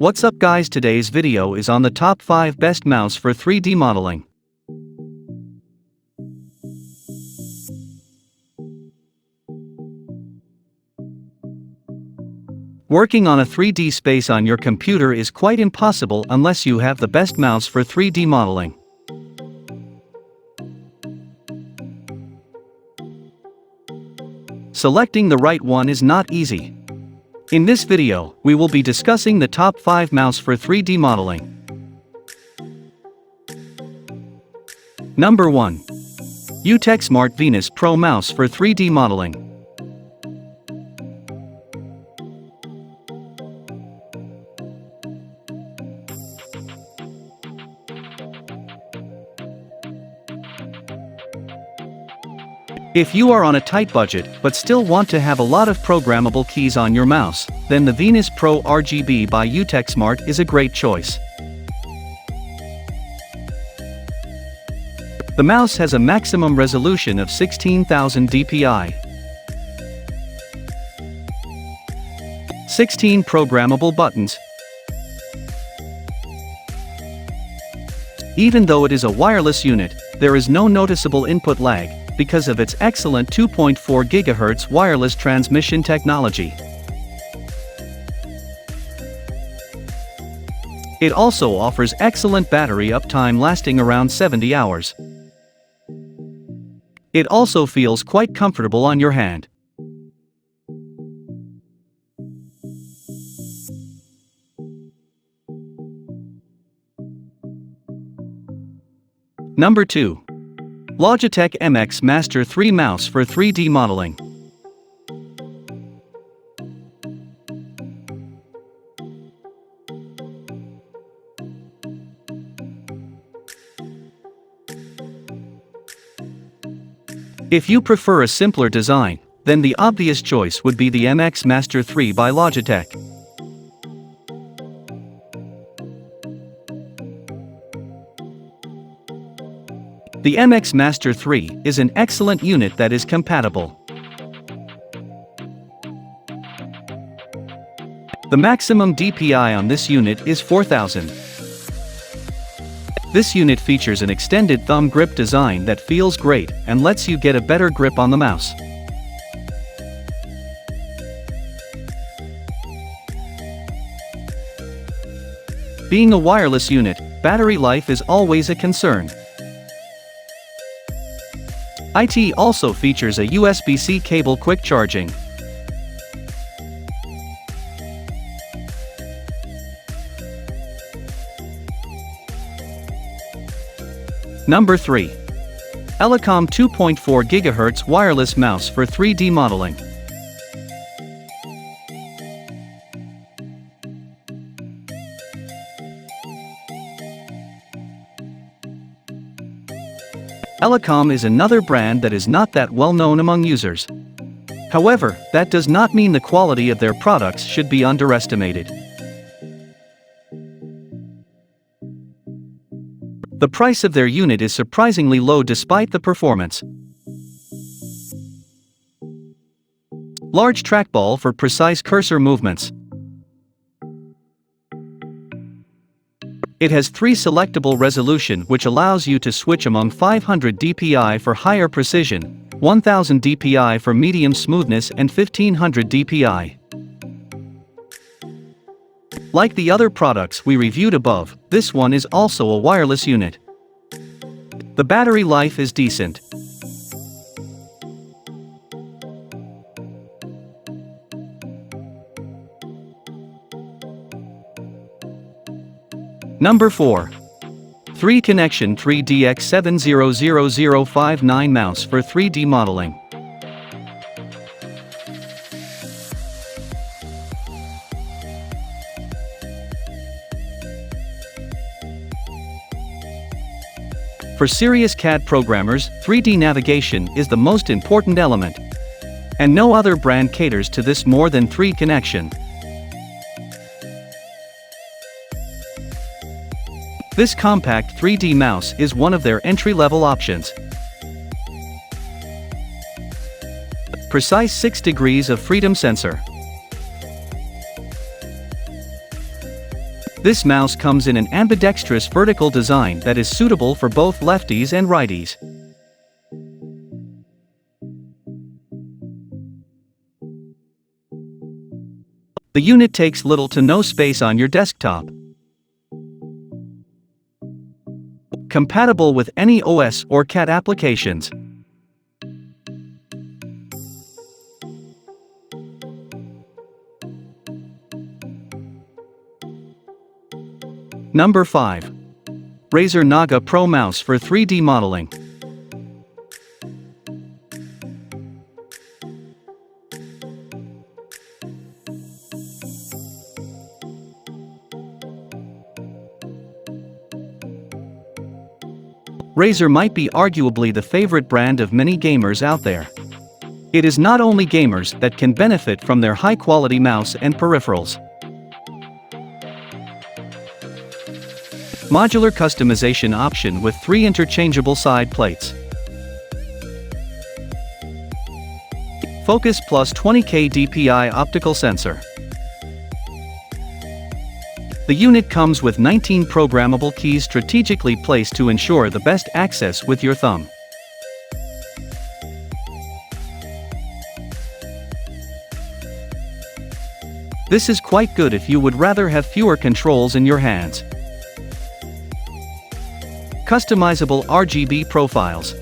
What's up guys, today's video is on the top 5 best mouse for 3D modeling. Working on a 3D space on your computer is quite impossible unless you have the best mouse for 3D modeling. Selecting the right one is not easy. In this video, we will be discussing the top 5 mouse for 3D modeling. Number 1. UtechSmart Venus Pro mouse for 3D modeling. If you are on a tight budget but still want to have a lot of programmable keys on your mouse, then the Venus Pro RGB by UtechSmart is a great choice. The mouse has a maximum resolution of 16,000 dpi. 16 programmable buttons. Even though it is a wireless unit, there is no noticeable input lag, because of its excellent 2.4 GHz wireless transmission technology. It also offers excellent battery uptime lasting around 70 hours. It also feels quite comfortable on your hand. Number 2. Logitech MX Master 3 mouse for 3D modeling. If you prefer a simpler design, then the obvious choice would be the MX Master 3 by Logitech. The MX Master 3 is an excellent unit that is compatible. The maximum DPI on this unit is 4000. This unit features an extended thumb grip design that feels great and lets you get a better grip on the mouse. Being a wireless unit, battery life is always a concern. IT also features a USB-C cable quick charging. Number 3. ELECOM 2.4 GHz wireless mouse for 3D modeling. ELECOM is another brand that is not that well known among users. However, that does not mean the quality of their products should be underestimated. The price of their unit is surprisingly low despite the performance. Large trackball for precise cursor movements. It has 3 selectable resolution which allows you to switch among 500 dpi for higher precision, 1000 dpi for medium smoothness and 1500 dpi. Like the other products we reviewed above, this one is also a wireless unit. The battery life is decent. Number 4. 3 Connection 3DX7000059 mouse for 3D modeling. For serious CAD programmers, 3D navigation is the most important element. And no other brand caters to this more than 3 Connection. This compact 3D mouse is one of their entry-level options. Precise 6 degrees of freedom sensor. This mouse comes in an ambidextrous vertical design that is suitable for both lefties and righties. The unit takes little to no space on your desktop. Compatible with any OS or CAT applications. Number 5. Razer Naga Pro Mouse for 3D modeling. Razer might be arguably the favorite brand of many gamers out there. It is not only gamers that can benefit from their high-quality mouse and peripherals. Modular customization option with 3 interchangeable side plates. Focus plus 20K DPI optical sensor. The unit comes with 19 programmable keys strategically placed to ensure the best access with your thumb. This is quite good if you would rather have fewer controls in your hands. Customizable RGB profiles.